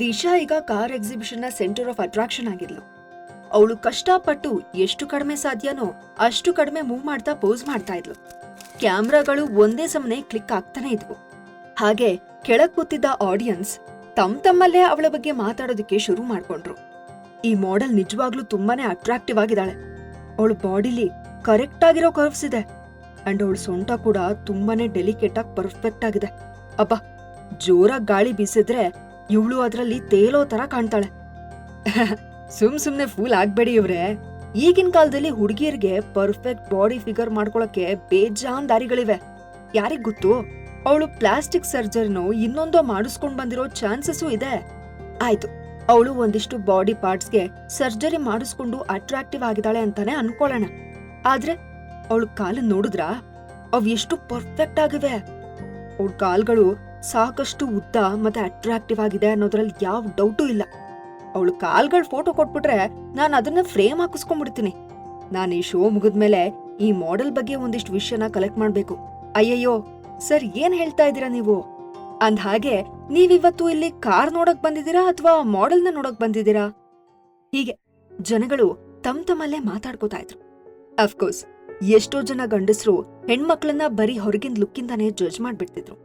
ದಿಶಾ ಈಗ car exhibition ನ centre of attraction ಆಗಿದ್ಲು. ಅವಳು ಕಷ್ಟಪಟ್ಟು ಎಷ್ಟು ಕಡಿಮೆ ಸಾಧ್ಯನೋ ಅಷ್ಟು ಕಡಿಮೆ ಮೂವ್ ಮಾಡ್ತಾ ಪೋಸ್ ಮಾಡ್ತಾ ಇದ್ಲು. ಕ್ಯಾಮ್ರಾಗಳು ಒಂದೇ ಸಮನೆ ಕ್ಲಿಕ್ ಆಗ್ತಾನೆ ಇದ್ವು. ಹಾಗೆ ಕೆಳಗ್ ಕೂತಿದ್ದ ಆಡಿಯನ್ಸ್ ತಮ್ಮಲ್ಲೇ ಅವಳ ಬಗ್ಗೆ ಮಾತಾಡೋದಕ್ಕೆ ಶುರು ಮಾಡ್ಕೊಂಡ್ರು. ಈ ಮಾಡೆಲ್ ನಿಜವಾಗ್ಲೂ ತುಂಬಾನೇ ಅಟ್ರಾಕ್ಟಿವ್ ಆಗಿದ್ದಾಳೆ. ಅವಳ ಬಾಡಿಲಿ ಕರೆಕ್ಟ್ ಆಗಿರೋ ಕರ್ವ್ಸ್ ಇದೆ ಅಂಡ್ ಅವಳ ಸೊಂಟ ಕೂಡ ತುಂಬಾನೇ ಡೆಲಿಕೇಟ್ ಆಗಿ ಪರ್ಫೆಕ್ಟ್ ಆಗಿದೆ. ಅಬ್ಬ, ಜೋರಾಗಿ ಗಾಳಿ ಬೀಸಿದ್ರೆ ಇವಳು ಅದ್ರಲ್ಲಿ ತೇಲೋ ತರ ಕಾಣ್ತಾಳೆ. ಸುಮ್ನೆ ಫೂಲ್ ಆಗ್ಬೇಡಿ ಇವ್ರೆ. ಈಗಿನ ಕಾಲದಲ್ಲಿ ಹುಡುಗಿಯರಿಗೆ ಪರ್ಫೆಕ್ಟ್ ಬಾಡಿ ಫಿಗರ್ ಮಾಡ್ಕೊಳಕ್ಕೆ ಬೇಜಾನ್ ದಾರಿಗಳಿವೆ. ಯಾರಿಗ್ ಗೊತ್ತು, ಅವಳು ಪ್ಲಾಸ್ಟಿಕ್ ಸರ್ಜರಿನೋ ಇನ್ನೊಂದೋ ಮಾಡಿಸ್ಕೊಂಡ್ ಬಂದಿರೋ ಚಾನ್ಸಸ್ಸು ಇದೆ. ಆಯ್ತು, ಅವಳು ಒಂದಿಷ್ಟು ಬಾಡಿ ಪಾರ್ಟ್ಸ್ಗೆ ಸರ್ಜರಿ ಮಾಡಿಸ್ಕೊಂಡು ಅಟ್ರಾಕ್ಟಿವ್ ಆಗಿದ್ದಾಳೆ ಅಂತಾನೆ ಅನ್ಕೊಳ್ಳೋಣ. ಆದ್ರೆ ಅವಳ ಕಾಲನ್ ನೋಡಿದ್ರ ಅವ್ ಎಷ್ಟು ಪರ್ಫೆಕ್ಟ್ ಆಗಿವೆ. ಅವಳ ಕಾಲ್ಗಳು ಸಾಕಷ್ಟು ಉದ್ದ ಮತ್ತೆ ಅಟ್ರಾಕ್ಟಿವ್ ಆಗಿದೆ ಅನ್ನೋದ್ರಲ್ಲಿ ಯಾವ ಡೌಟು ಇಲ್ಲ. ಅವಳು ಕಾಲ್ಗಳ ಫೋಟೋ ಕೊಟ್ಬಿಟ್ರೆ ನಾನು ಅದನ್ನ ಫ್ರೇಮ್ ಹಾಕಿಸ್ಕೊಂಡ್ಬಿಡ್ತೀನಿ. ನಾನು ಈ ಶೋ ಮುಗಿದ್ಮೇಲೆ ಈ ಮಾಡೆಲ್ ಬಗ್ಗೆ ಒಂದಿಷ್ಟು ವಿಷಯನ ಕಲೆಕ್ಟ್ ಮಾಡ್ಬೇಕು. ಅಯ್ಯಯ್ಯೋ ಸರ್, ಏನ್ ಹೇಳ್ತಾ ಇದ್ದೀರಾ ನೀವು? ಅಂದ ಹಾಗೆ ನೀವಿವತ್ತು ಇಲ್ಲಿ ಕಾರ್ ನೋಡಕ್ ಬಂದಿದ್ದೀರಾ ಅಥವಾ ಮಾಡೆಲ್ನ ನೋಡಕ್ ಬಂದಿದ್ದೀರಾ? ಹೀಗೆ ಜನಗಳು ತಮ್ಮಲ್ಲೇ ಮಾತಾಡ್ಕೋತಾ ಇದ್ರು. ಅಫ್ಕೋರ್ಸ್ ಎಷ್ಟೋ ಜನ ಗಂಡಸರು ಹೆಣ್ಮಕ್ಳನ್ನ ಬರೀ ಹೊರಗಿನ ಲುಕ್ಕಿಂದಾನೇ ಜಡ್ಜ್ ಮಾಡ್ಬಿಡ್ತಿದ್ರು.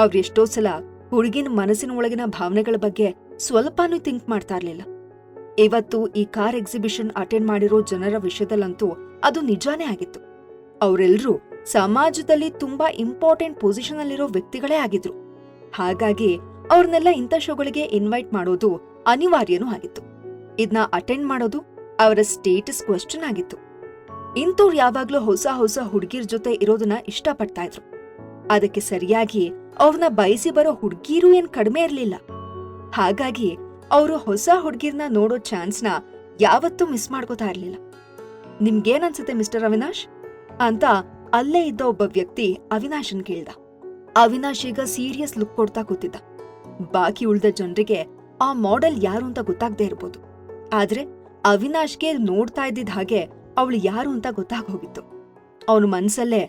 ಅವ್ರ ಎಷ್ಟೋ ಸಲ ಹುಡುಗಿನ ಮನಸ್ಸಿನ ಒಳಗಿನ ಭಾವನೆಗಳ ಬಗ್ಗೆ ಸ್ವಲ್ಪನೂ ಥಿಂಕ್ ಮಾಡ್ತಾ ಇರ್ಲಿಲ್ಲ. ಇವತ್ತು ಈ ಕಾರ್ ಎಕ್ಸಿಬಿಷನ್ ಅಟೆಂಡ್ ಮಾಡಿರೋ ಜನರ ವಿಷಯದಲ್ಲಂತೂ ಅದು ನಿಜಾನೇ ಆಗಿತ್ತು. ಅವರೆಲ್ಲರೂ ಸಮಾಜದಲ್ಲಿ ತುಂಬಾ ಇಂಪಾರ್ಟೆಂಟ್ ಪೊಸಿಷನ್ ಅಲ್ಲಿರೋ ವ್ಯಕ್ತಿಗಳೇ ಆಗಿದ್ರು. ಹಾಗಾಗಿ ಅವ್ರನ್ನೆಲ್ಲ ಇಂಥ ಶೋಗಳಿಗೆ ಇನ್ವೈಟ್ ಮಾಡೋದು ಅನಿವಾರ್ಯನೂ ಆಗಿತ್ತು. ಇದನ್ನ ಅಟೆಂಡ್ ಮಾಡೋದು ಅವರ ಸ್ಟೇಟಸ್ ಕ್ವೆಶ್ಚನ್ ಆಗಿತ್ತು. ಇಂಥವ್ರು ಯಾವಾಗ್ಲೂ ಹೊಸ ಹೊಸ ಹುಡುಗಿರ್ ಜೊತೆ ಇರೋದನ್ನ ಇಷ್ಟಪಡ್ತಾ ಇದ್ರು. ಅದಕ್ಕೆ ಸರಿಯಾಗಿ ಅವ್ರನ್ನ ಬಯಸಿ ಬರೋ ಹುಡುಗಿರೂ ಏನ್ ಕಡಿಮೆ ಇರ್ಲಿಲ್ಲ. ಹಾಗಾಗಿ ಅವರು ಹೊಸ ಹುಡುಗಿರ್ನ ನೋಡೋ ಚಾನ್ಸ್ನ ಯಾವತ್ತೂ ಮಿಸ್ ಮಾಡ್ಕೋತಾ ಇರ್ಲಿಲ್ಲ. ನಿಮ್ಗೇನನ್ಸುತ್ತೆ ಮಿಸ್ಟರ್ ಅವಿನಾಶ್ ಅಂತ ಅಲ್ಲೇ ಇದ್ದ ಒಬ್ಬ ವ್ಯಕ್ತಿ ಅವಿನಾಶನ್ ಕೇಳ್ದ. ಅವಿನಾಶ್ ಈಗ ಸೀರಿಯಸ್ ಲುಕ್ ಕೊಡ್ತಾ ಕೂತಿದ್ದ. ಬಾಕಿ ಉಳ್ದ ಜನರಿಗೆ ಆ ಮಾಡೆಲ್ ಯಾರು ಅಂತ ಗೊತ್ತಾಗದೆ ಇರ್ಬೋದು. ಆದ್ರೆ ಅವಿನಾಶ್ಗೆ ನೋಡ್ತಾ ಇದ್ದಿದ್ ಹಾಗೆ ಅವಳು ಯಾರು ಅಂತ ಗೊತ್ತಾಗೋಗಿತ್ತು. ಅವನು ಮನ್ಸಲ್ಲೇ,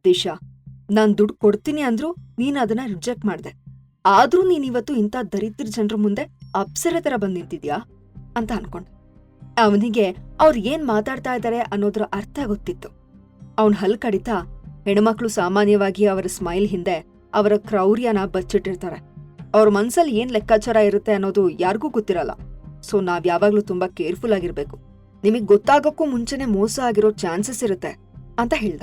ದಿಶಾ, ನಾನ್ ದುಡ್ಡು ಕೊಡ್ತೀನಿ ಅಂದ್ರು ನೀನ್ ಅದನ್ನ ರಿಜೆಕ್ಟ್ ಮಾಡ್ದೆ. ಆದ್ರೂ ನೀನಿವತ್ತು ಇಂಥ ದರಿದ್ರ ಜನರ ಮುಂದೆ ಅಪ್ಸರೆ ತರ ಬಂದ್ ನಿಂತಿದ್ಯಾ ಅಂತ ಅನ್ಕೊಂಡ. ಅವನಿಗೆ ಅವ್ರು ಏನ್ ಮಾತಾಡ್ತಾ ಇದ್ದಾರೆ ಅನ್ನೋದ್ರ ಅರ್ಥ ಗೊತ್ತಿತ್ತು. ಅವನ್ ಹಲ್ ಕಡಿತಾ, ಹೆಣ್ಮಕ್ಳು ಸಾಮಾನ್ಯವಾಗಿ ಅವರ ಸ್ಮೈಲ್ ಹಿಂದೆ ಅವರ ಕ್ರೌರ್ಯನ ಬಚ್ಚಿಟ್ಟಿರ್ತಾರೆ. ಅವ್ರ ಮನ್ಸಲ್ಲಿ ಏನ್ ಲೆಕ್ಕಾಚಾರ ಇರುತ್ತೆ ಅನ್ನೋದು ಯಾರಿಗೂ ಗೊತ್ತಿರಲ್ಲ. ಸೊ ನಾವ್ ಯಾವಾಗ್ಲೂ ತುಂಬಾ ಕೇರ್ಫುಲ್ ಆಗಿರ್ಬೇಕು. ನಿಮಗ್ ಗೊತ್ತಾಗಕ್ಕೂ ಮುಂಚೆನೆ ಮೋಸ ಆಗಿರೋ ಚಾನ್ಸಸ್ ಇರುತ್ತೆ ಅಂತ ಹೇಳ್ದ.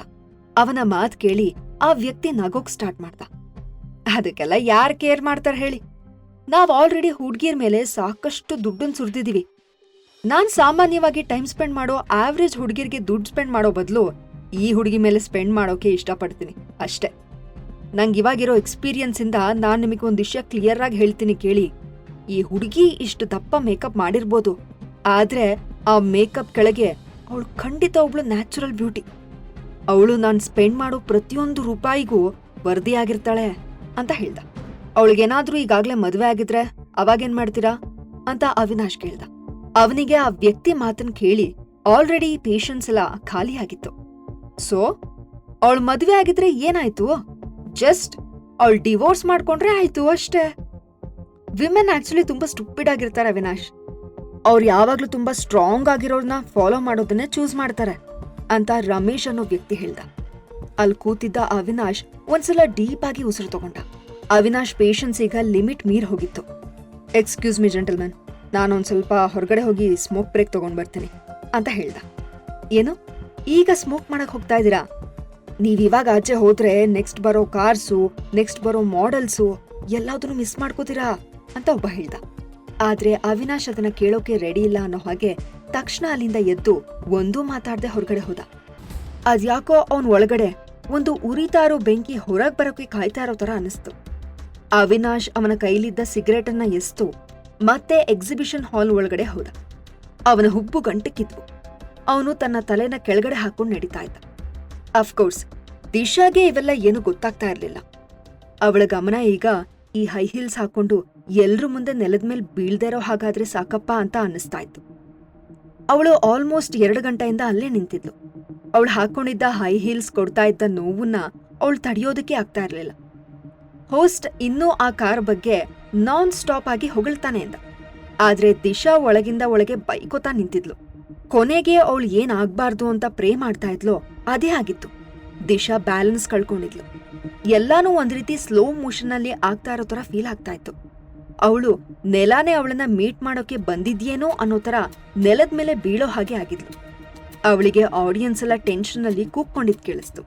ಅವನ ಮಾತ್ ಕೇಳಿ ಆ ವ್ಯಕ್ತಿ ನಗೋಕ್ ಸ್ಟಾರ್ಟ್ ಮಾಡ್ದ. ಅದಕ್ಕೆಲ್ಲ ಯಾರ್ ಕೇರ್ ಮಾಡ್ತಾರ ಹೇಳಿ? ನಾವ್ ಆಲ್ರೆಡಿ ಹುಡ್ಗಿರ್ ಮೇಲೆ ಸಾಕಷ್ಟು ದುಡ್ಡನ್ ಸುರ್ದಿದೀವಿ. ನಾನ್ ಸಾಮಾನ್ಯವಾಗಿ ಟೈಮ್ ಸ್ಪೆಂಡ್ ಮಾಡೋ ಆವ್ರೇಜ್ ಹುಡ್ಗಿರ್ಗೆ ದುಡ್ಡು ಸ್ಪೆಂಡ್ ಮಾಡೋ ಬದಲು ಈ ಹುಡುಗಿ ಮೇಲೆ ಸ್ಪೆಂಡ್ ಮಾಡೋಕೆ ಇಷ್ಟಪಡ್ತೀನಿ ಅಷ್ಟೇ. ನಂಗೆ ಇವಾಗಿರೋ ಎಕ್ಸ್ಪೀರಿಯನ್ಸ್ ಇಂದ ನಾನ್ ನಿಮಗೆ ಒಂದ್ ವಿಷಯ ಕ್ಲಿಯರ್ ಆಗಿ ಹೇಳ್ತೀನಿ ಕೇಳಿ. ಈ ಹುಡುಗಿ ಇಷ್ಟು ದಪ್ಪ ಮೇಕಪ್ ಮಾಡಿರ್ಬೋದು, ಆದ್ರೆ ಆ ಮೇಕಪ್ ಕೆಳಗೆ ಅವಳು ಖಂಡಿತ ಒಬ್ಳು ನ್ಯಾಚುರಲ್ ಬ್ಯೂಟಿ. ಅವಳು ನಾನ್ ಸ್ಪೆಂಡ್ ಮಾಡೋ ಪ್ರತಿಯೊಂದು ರೂಪಾಯಿಗೂ ವರ್ದಿಯಾಗಿರ್ತಾಳೆ ಅಂತ ಹೇಳ್ದ. ಅವಳಿಗೇನಾದ್ರೂ ಈಗಾಗ್ಲೇ ಮದ್ವೆ ಆಗಿದ್ರೆ ಅವಾಗೇನ್ ಮಾಡ್ತೀರಾ ಅಂತ ಅವಿನಾಶ್ ಕೇಳ್ದ. ಅವನಿಗೆ ಆ ವ್ಯಕ್ತಿ ಮಾತನ್ ಕೇಳಿ ಆಲ್ರೆಡಿ ಪೇಷನ್ಸ್ ಎಲ್ಲ ಖಾಲಿ ಆಗಿತ್ತು. ಸೊ ಅವಳು ಮದ್ವೆ ಆಗಿದ್ರೆ ಏನಾಯ್ತು? ಜಸ್ಟ್ ಅವಳು ಡಿವೋರ್ಸ್ ಮಾಡ್ಕೊಂಡ್ರೆ ಆಯ್ತು ಅಷ್ಟೇ. ವಿಮೆನ್ ಆಕ್ಚುಲಿ ತುಂಬಾ ಸ್ಟುಪಿಡ್ ಆಗಿರ್ತಾರೆ ಅವಿನಾಶ್. ಅವ್ರು ಯಾವಾಗ್ಲೂ ತುಂಬಾ ಸ್ಟ್ರಾಂಗ್ ಆಗಿರೋರ್ನ ಫಾಲೋ ಮಾಡೋದನ್ನೇ ಚೂಸ್ ಮಾಡ್ತಾರೆ ಅಂತ ರಮೇಶ್ ಅನ್ನೋ ವ್ಯಕ್ತಿ ಹೇಳ್ದ. ಅಲ್ಲಿ ಕೂತಿದ್ದ ಅವಿನಾಶ್ ಒಂದ್ಸಲ ಡೀಪ್ ಆಗಿ ಉಸಿರು ತಗೊಂಡ. ಅವಿನಾಶ್ ಪೇಷನ್ಸ್ ಈಗ ಲಿಮಿಟ್ ಮೀರ್ ಹೋಗಿತ್ತು. ಎಕ್ಸ್ಕ್ಯೂಸ್ ಮಿ ಜೆಂಟಲ್ಮನ್, ನಾನೊಂದ್ ಸ್ವಲ್ಪ ಹೊರಗಡೆ ಹೋಗಿ ಸ್ಮೋಕ್ ಬ್ರೇಕ್ ತಗೊಂಡ್ ಬರ್ತೀನಿ ಅಂತ ಹೇಳ್ದ. ಏನು, ಈಗ ಸ್ಮೋಕ್ ಮಾಡಕ್ ಹೋಗ್ತಾ ಇದ್ದೀರಾ? ನೀವಿವಾಗ ಆಚೆ ಹೋದ್ರೆ ನೆಕ್ಸ್ಟ್ ಬರೋ ಕಾರ್ಸು, ನೆಕ್ಸ್ಟ್ ಬರೋ ಮಾಡೆಲ್ಸು ಎಲ್ಲಾದ್ರೂ ಮಿಸ್ ಮಾಡ್ಕೋತೀರಾ ಅಂತ ಒಬ್ಬ ಹೇಳ್ದ. ಆದ್ರೆ ಅವಿನಾಶ್ ಅದನ್ನ ಕೇಳೋಕೆ ರೆಡಿ ಇಲ್ಲ ಅನ್ನೋ ಹಾಗೆ ತಕ್ಷಣ ಅಲ್ಲಿಂದ ಎದ್ದು ಒಂದೂ ಮಾತಾಡ್ದೆ ಹೊರಗಡೆ ಹೋದ. ಅದ್ಯಾಕೋ ಅವನ್ ಒಳಗಡೆ ಒಂದು ಉರಿತಾ ಇರೋ ಬೆಂಕಿ ಹೊರಗ್ ಬರೋಕೆ ಕಾಯ್ತಾ ಇರೋ ತರ ಅನಿಸ್ತು. ಅವಿನಾಶ್ ಅವನ ಕೈಲಿದ್ದ ಸಿಗರೇಟ್ ಅನ್ನ ಎಸ್ತು ಮತ್ತೆ ಎಕ್ಸಿಬಿಷನ್ ಹಾಲ್ ಒಳಗಡೆ ಹೋದ. ಅವನ ಹುಬ್ಬು ಗಂಟಕ್ಕಿದ್ವು. ಅವನು ತನ್ನ ತಲೆನ ಕೆಳಗಡೆ ಹಾಕೊಂಡು ನಡೀತಾ ಇದ್ದ. ಅಫ್ಕೋರ್ಸ್ ದಿಶಾಗೆ ಇವೆಲ್ಲ ಏನು ಗೊತ್ತಾಗ್ತಾ ಇರ್ಲಿಲ್ಲ. ಅವಳ ಗಮನ ಈಗ ಈ ಹೈ ಹೀಲ್ಸ್ ಹಾಕೊಂಡು ಎಲ್ರ ಮುಂದೆ ನೆಲದ ಮೇಲೆ ಬೀಳ್ದೇ ಇರೋ ಹಾಗಾದ್ರೆ ಸಾಕಪ್ಪ ಅಂತ ಅನ್ನಿಸ್ತಾ ಇತ್ತು. ಅವಳು ಆಲ್ಮೋಸ್ಟ್ 2 ಗಂಟೆಯಿಂದ ಅಲ್ಲೇ ನಿಂತಿದ್ಲು. ಅವಳು ಹಾಕೊಂಡಿದ್ದ ಹೈ ಹೀಲ್ಸ್ ಕೊಡ್ತಾ ಇದ್ದ ನೋವನ್ನ ಅವಳು ತಡೆಯೋದಕ್ಕೆ ಆಗ್ತಾ ಇರ್ಲಿಲ್ಲ. ಹೋಸ್ಟ್ ಇನ್ನೂ ಆ ಕಾರ್ ಬಗ್ಗೆ ನಾನ್ ಸ್ಟಾಪ್ ಆಗಿ ಹೊಗಳ್ತಾನೆ ಇದ್ದ. ಆದ್ರೆ ದಿಶಾ ಒಳಗಿಂದ ಒಳಗೆ ಬೈಕೋತಾ ನಿಂತಿದ್ಲು. ಕೊನೆಗೆ ಅವಳು ಏನಾಗ್ಬಾರ್ದು ಅಂತ ಪ್ರೇ ಮಾಡ್ತಾ ಇದ್ಲೋ ಅದೇ ಆಗಿತ್ತು. ದಿಶಾ ಬ್ಯಾಲೆನ್ಸ್ ಕಳ್ಕೊಂಡಿದ್ಲು. ಎಲ್ಲಾನು ಒಂದ್ ರೀತಿ ಸ್ಲೋ ಮೋಷನ್ ಅಲ್ಲಿ ಆಗ್ತಾ ಇರೋ ತರ ಫೀಲ್ ಆಗ್ತಾ ಇತ್ತು. ಅವಳು ನೆಲಾನೇ ಅವಳನ್ನ ಮೀಟ್ ಮಾಡೋಕೆ ಬಂದಿದ್ಯೇನೋ ಅನ್ನೋ ತರ ನೆಲದ ಮೇಲೆ ಬೀಳೋ ಹಾಗೆ ಆಗಿದ್ಲು. ಅವಳಿಗೆ ಆಡಿಯನ್ಸ್ ಎಲ್ಲ ಟೆನ್ಷನ್ ಅಲ್ಲಿ ಕೂಗ್ಕೊಂಡಿದ್ ಕೇಳಿಸ್ತು.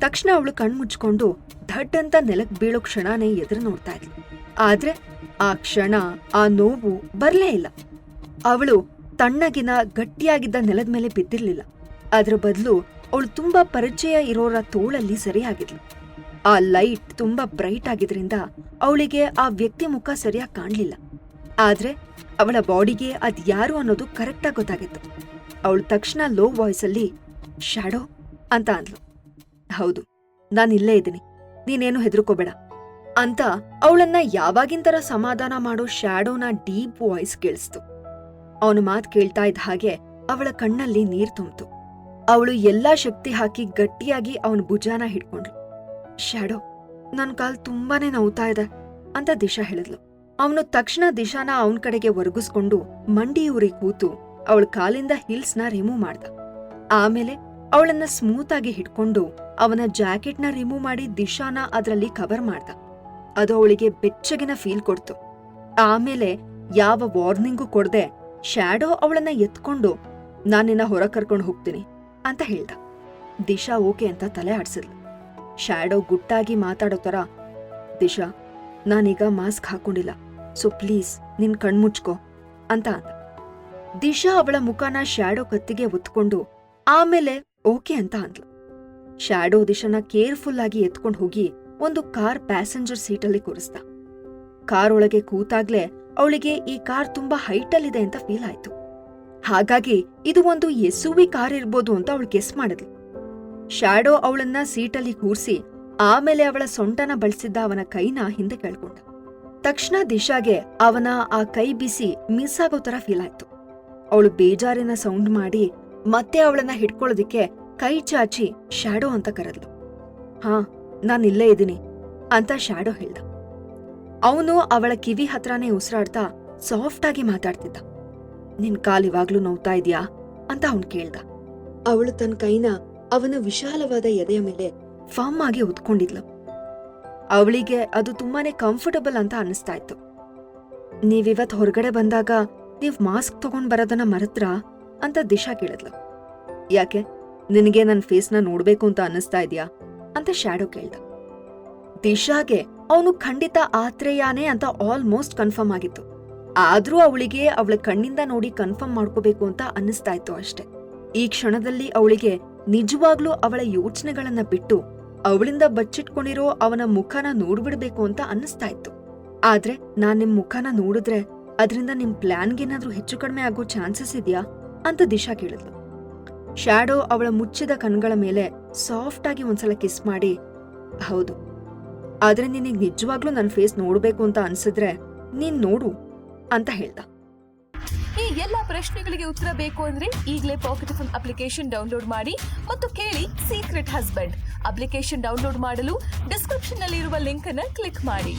ತಕ್ಷಣ ಅವಳು ಕಣ್ಮುಚ್ಕೊಂಡು ಧಡ್ ಅಂತ ನೆಲಕ್ ಬೀಳೋ ಕ್ಷಣನೇ ಎದುರು ನೋಡ್ತಾ ಇದ್ಲು. ಆದ್ರೆ ಆ ಕ್ಷಣ, ಆ ನೋವು ಬರ್ಲೇ ಇಲ್ಲ. ಅವಳು ತಣ್ಣಗಿನ ಗಟ್ಟಿಯಾಗಿದ್ದ ನೆಲದ ಮೇಲೆ ಬಿದ್ದಿರ್ಲಿಲ್ಲ. ಅದ್ರ ಬದಲು ಅವಳು ತುಂಬಾ ಪರಿಚಯ ಇರೋರ ತೋಳಲ್ಲಿ ಸರಿಯಾಗಿದ್ಲು. ಆ ಲೈಟ್ ತುಂಬಾ ಬ್ರೈಟ್ ಆಗಿದ್ರಿಂದ ಅವಳಿಗೆ ಆ ವ್ಯಕ್ತಿ ಮುಖ ಸರಿಯಾಗಿ ಕಾಣ್ಲಿಲ್ಲ. ಆದ್ರೆ ಅವಳ ಬಾಡಿಗೆ ಅದ್ ಯಾರು ಅನ್ನೋದು ಕರೆಕ್ಟಾಗಿ ಗೊತ್ತಾಗಿತ್ತು. ಅವಳು ತಕ್ಷಣ ಲೋ ವಾಯ್ಸಲ್ಲಿ ಶ್ಯಾಡೋ ಅಂತ ಅಂದ್ಲು. ಹೌದು, ನಾನಿಲ್ಲೇ ಇದ್ದೀನಿ, ನೀನೇನು ಹೆದರ್ಕೋಬೇಡ ಅಂತ ಅವಳನ್ನ ಯಾವಾಗಿಂತರ ಸಮಾಧಾನ ಮಾಡೋ ಶ್ಯಾಡೋನ ಡೀಪ್ ವಾಯ್ಸ್ ಕೇಳಿಸ್ತು. ಅವನ ಮಾತ್ ಕೇಳ್ತಾ ಇದ್ದ ಹಾಗೆ ಅವಳ ಕಣ್ಣಲ್ಲಿ ನೀರ್ ತುಂಬಿತು. ಅವಳು ಎಲ್ಲಾ ಶಕ್ತಿ ಹಾಕಿ ಗಟ್ಟಿಯಾಗಿ ಅವನ ಭುಜಾನ ಹಿಡ್ಕೊಂಡ್ಳು. ಶ್ಯಾಡೋ, ನನ್ ಕಾಲ್ ತುಂಬಾನೇ ನೋವ್ತಾ ಇದೆ ಅಂತ ದಿಶಾ ಹೇಳಿದ್ಲು. ಅವನು ತಕ್ಷಣ ದಿಶಾನ ಅವನ್ ಕಡೆಗೆ ಒರಗಿಸ್ಕೊಂಡು ಮಂಡಿಯೂರಿ ಕೂತು ಅವಳ ಕಾಲಿಂದ ಹಿಲ್ಸ್ನ ರಿಮೂವ್ ಮಾಡ್ದ. ಆಮೇಲೆ ಅವಳನ್ನ ಸ್ಮೂತ್ ಆಗಿ ಹಿಡ್ಕೊಂಡು ಅವನ ಜಾಕೆಟ್ನ ರಿಮೂವ್ ಮಾಡಿ ದಿಶಾನ ಅದ್ರಲ್ಲಿ ಕವರ್ ಮಾಡ್ದ. ಅದು ಅವಳಿಗೆ ಬೆಚ್ಚಗಿನ ಫೀಲ್ ಕೊಡ್ತು. ಆಮೇಲೆ ಯಾವ ವಾರ್ನಿಂಗೂ ಕೊಡ್ದೆ ಶ್ಯಾಡೋ ಅವಳನ್ನ ಎತ್ಕೊಂಡು ನಾನಿನ್ನ ಹೊರ ಕರ್ಕೊಂಡು ಹೋಗ್ತೀನಿ ಅಂತ ಹೇಳ್ದ. ದಿಶಾ ಓಕೆ ಅಂತ ತಲೆ ಆಡ್ಸಿದ್ಲು. ಶ್ಯಾಡೋ ಗುಟ್ಟಾಗಿ ಮಾತಾಡೋ ತರ, ದಿಶಾ, ನಾನೀಗ ಮಾಸ್ಕ್ ಹಾಕೊಂಡಿಲ್ಲ, ಸೊ ಪ್ಲೀಸ್ ನಿನ್ ಕಣ್ಮುಚ್ಕೋ ಅಂತ ಅಂದ. ದಿಶಾ ಅವಳ ಮುಖನ ಶ್ಯಾಡೋ ಕತ್ತಿಗೆ ಒತ್ಕೊಂಡು ಆಮೇಲೆ ಓಕೆ ಅಂತ ಅಂದ್ಲು. ಶ್ಯಾಡೋ ದಿಶಾನ ಕೇರ್ಫುಲ್ ಆಗಿ ಎತ್ಕೊಂಡು ಹೋಗಿ ಒಂದು ಕಾರ್ ಪ್ಯಾಸೆಂಜರ್ ಸೀಟಲ್ಲಿ ಕೂರಿಸ್ದ. ಕಾರ್ ಒಳಗೆ ಕೂತಾಗ್ಲೇ ಅವಳಿಗೆ ಈ ಕಾರ್ ತುಂಬಾ ಹೈಟಲ್ಲಿದೆ ಅಂತ ಫೀಲ್ ಆಯ್ತು. ಹಾಗಾಗಿ ಇದು ಒಂದು SUV ಕಾರ್ ಇರ್ಬೋದು ಅಂತ ಅವಳು ಗೆಸ್ ಮಾಡಿದ್ಲು. ಶ್ಯಾಡೋ ಅವಳನ್ನ ಸೀಟಲ್ಲಿ ಕೂರ್ಸಿ ಆಮೇಲೆ ಅವಳ ಸೊಂಟನ ಬಳಸಿದ್ದ ಅವನ ಕೈನ ಹಿಂದೆ ಕೆಳ್ಕೊಂಡ. ತಕ್ಷಣ ದಿಶಾಗೆ ಅವನ ಆ ಕೈ ಬಿಸಿ ಮಿಸ್ ಆಗೋ ತರ ಫೀಲ್ ಆಯ್ತು. ಅವಳು ಬೇಜಾರಿನ ಸೌಂಡ್ ಮಾಡಿ ಮತ್ತೆ ಅವಳನ್ನ ಹಿಡ್ಕೊಳ್ಳೋದಿಕ್ಕೆ ಕೈ ಚಾಚಿ ಶ್ಯಾಡೋ ಅಂತ ಕರೆದ್ಲು. ಹಾ, ನಾನಿಲ್ಲೇ ಇದ್ದೀನಿ ಅಂತ ಶ್ಯಾಡೋ ಹೇಳ್ದ. ಅವನು ಅವಳ ಕಿವಿ ಹತ್ರನೇ ಉಸಿರಾಡ್ತಾ ಸಾಫ್ಟ್ ಆಗಿ ಮಾತಾಡ್ತಿದ್ದ. ನಿನ್ ಕಾಲ್ ಇವಾಗ್ಲೂ ನೋವ್ತಾ ಇದ್ಯಾ ಅಂತ ಅವನ್ ಕೇಳ್ದ. ಅವಳು ತನ್ನ ಕೈನ ಅವನ ವಿಶಾಲವಾದ ಎದೆಯ ಮೇಲೆ ಫಾರ್ಮ್ ಆಗಿ ಹೊತ್ಕೊಂಡಿದ್ಲು. ಅವಳಿಗೆ ಅದು ತುಂಬಾನೇ ಕಂಫರ್ಟಬಲ್ ಅಂತ ಅನ್ನಿಸ್ತಾ ಇತ್ತು. ನೀವಿವತ್ ಹೊರಗಡೆ ಬಂದಾಗ ನೀವ್ ಮಾಸ್ಕ್ ತಗೊಂಡ್ ಬರೋದನ್ನ ಮರೆತ್ರಾ ಅಂತ ದಿಶಾ ಕೇಳಿದ್ಲು. ಯಾಕೆ, ನಿನಗೆ ನನ್ ಫೇಸ್ನ ನೋಡ್ಬೇಕು ಅಂತ ಅನ್ನಿಸ್ತಾ ಇದ್ಯಾ ಅಂತ ಶ್ಯಾಡೋ ಕೇಳ್ದ. ದಿಶಾಗೆ ಅವನು ಖಂಡಿತ ಆತ್ರೇಯಾನೇ ಅಂತ ಆಲ್ಮೋಸ್ಟ್ ಕನ್ಫರ್ಮ್ ಆಗಿತ್ತು. ಆದ್ರೂ ಅವಳಿಗೆ ಅವಳ ಕಣ್ಣಿಂದ ನೋಡಿ ಕನ್ಫರ್ಮ್ ಮಾಡ್ಕೋಬೇಕು ಅಂತ ಅನ್ನಿಸ್ತಾ ಇತ್ತು ಅಷ್ಟೆ. ಈ ಕ್ಷಣದಲ್ಲಿ ಅವಳಿಗೆ ನಿಜವಾಗ್ಲೂ ಅವಳ ಯೋಚನೆಗಳನ್ನ ಬಿಟ್ಟು ಅವಳಿಂದ ಬಚ್ಚಿಟ್ಕೊಂಡಿರೋ ಅವನ ಮುಖನ ನೋಡ್ಬಿಡ್ಬೇಕು ಅಂತ ಅನ್ನಿಸ್ತಾ ಇತ್ತು. ಆದ್ರೆ ನಾನ್ ನಿಮ್ ಮುಖನ ನೋಡಿದ್ರೆ ಅದ್ರಿಂದ ನಿಮ್ ಪ್ಲಾನ್ಗೇನಾದ್ರೂ ಹೆಚ್ಚು ಕಡಿಮೆ ಆಗೋ ಚಾನ್ಸಸ್ ಇದೆಯಾ ಅಂತ ದಿಶಾ ಕೇಳಿದ್ಲು. ಶ್ಯಾಡೋ ಅವಳ ಮುಚ್ಚಿದ ಕಣ್ಗಳ ಮೇಲೆ ಸಾಫ್ಟ್ ಆಗಿ ಒಂದ್ಸಲ ಕಿಸ್ ಮಾಡಿ, ಹೌದು, ಆದ್ರೆ ನಿನಗ್ ನಿಜವಾಗ್ಲೂ ನನ್ ಫೇಸ್ ನೋಡ್ಬೇಕು ಅಂತ ಅನ್ಸಿದ್ರೆ ನೀನ್ ನೋಡು ಅಂತ ಹೇಳ್ದ. ಈ ಎಲ್ಲ ಪ್ರಶ್ನೆಗಳಿಗೆ ಉತ್ತರ ಬೇಕು ಅಂದ್ರೆ ಈಗಲೇ ಪಾಕೆಟ್ ಎಫ್ಎಂ ಅಪ್ಲಿಕೇಶನ್ ಡೌನ್ಲೋಡ್ ಮಾಡಿ ಮತ್ತು ಕೇಳಿ ಸೀಕ್ರೆಟ್ ಹಸ್ಬೆಂಡ್. ಅಪ್ಲಿಕೇಶನ್ ಡೌನ್ಲೋಡ್ ಮಾಡಲು ಡಿಸ್ಕ್ರಿಪ್ಷನ್ ನಲ್ಲಿ ಇರುವ ಲಿಂಕ್ ಅನ್ನು ಕ್ಲಿಕ್ ಮಾಡಿ.